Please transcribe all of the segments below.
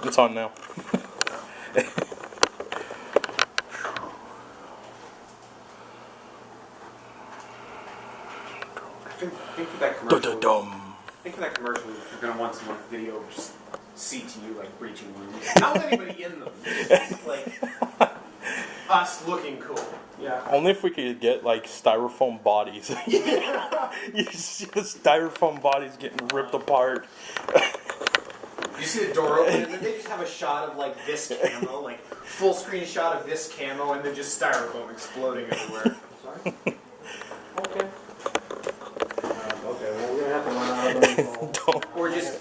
It's on now. Think for that commercial, you're gonna want some video just CTU like breaching rooms. Not anybody in them. Just like us looking cool. Yeah. Only if we could get like styrofoam bodies. Yeah. You see the styrofoam bodies getting ripped apart. You see the door open, and then they just have a shot of like this camo, like full screen shot of this camo, and then just styrofoam exploding everywhere. Sorry. Okay. Okay, well, we're gonna have to run out of those. Or just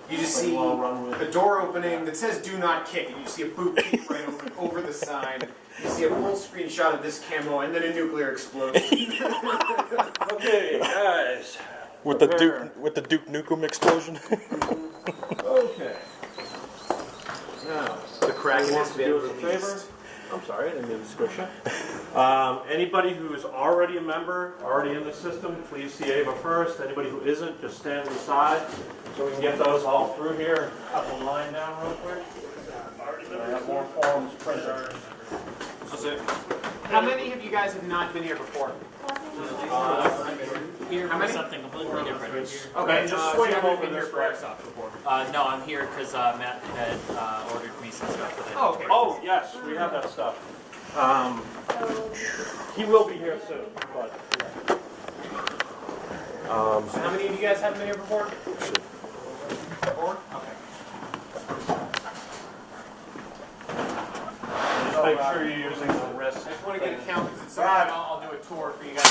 you just see the door opening that says "Do not kick," and you see a boot kick right over the sign. You see a full screen shot of this camo, and then a nuclear explosion. Okay, guys. With the Duke Nukem explosion. Okay. Now, The crack wants to do us a favor. I'm sorry, I didn't mean to squish you. Anybody who is already a member, already in the system, please see Ava first. Anybody who isn't, just stand aside so we can get those all through here. Cut the line down real quick. I have more forms printed. How many of you guys have not been here before? Here for something completely different. Okay, just swing over here for Airsoft before. No, I'm here because Matt had ordered me some stuff for that. Oh, okay. Oh, yes, we have that stuff. He will be here soon, but... So how many of you guys haven't been here before? 4? Okay. Just make sure you're using the wrist. I just want to get a count because at some point I'll do a tour for you guys.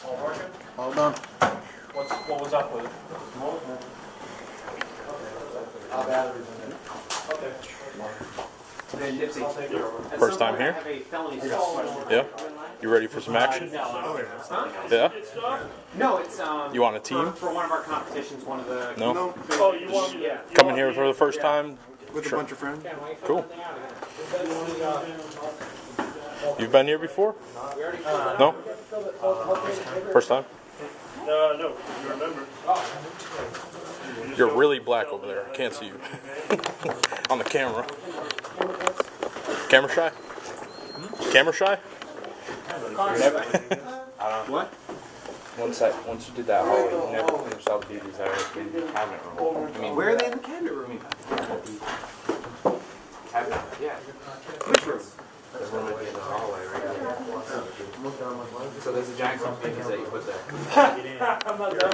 All working? All done. What was up with it? Okay. Then Nipsey. First time here? I have a felony question. Yeah. You ready for some action? Huh? Yeah. No, it's You want a team? for one of our competitions. One of the No. Oh, you want me to... Coming here for the first time? With a bunch of friends? Cool. You've been here before? No? First time? No, you remember. You're really black over there. I can't see you. On the camera. Camera shy? Camera shy? What? Once you did that whole, you never finished all the duties that are in the cabinet room. I mean, Where are they in the cabinet room? cabinet? Yeah. Which room? The room at the end of the hallway, right there. So there's a giant computers that you put there. I'm not done.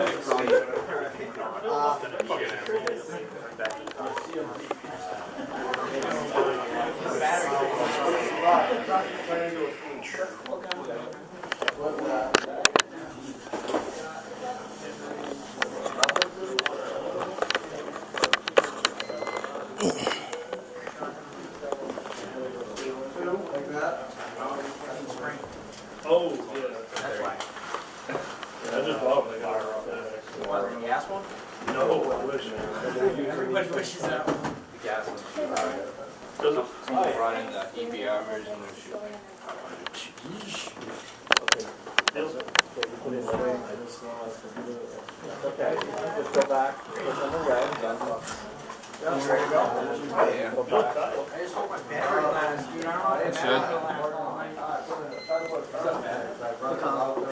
Oh, yeah. That's why. I just love the fire up there. You want the gas one? No, I wish. Everybody wishes that. The gas was Does it? someone brought in the EPR version. Okay, just go back, put them away. There you go. Yeah. I just hope my battery lasts, dude. I don't know.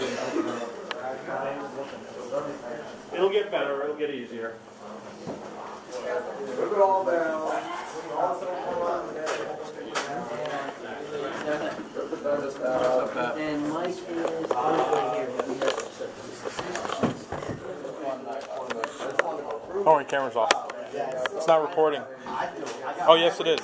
It'll get better, it'll get easier. Look it all down. And Mike is over here. Oh, your camera's off. It's not recording. Oh, yes, it is.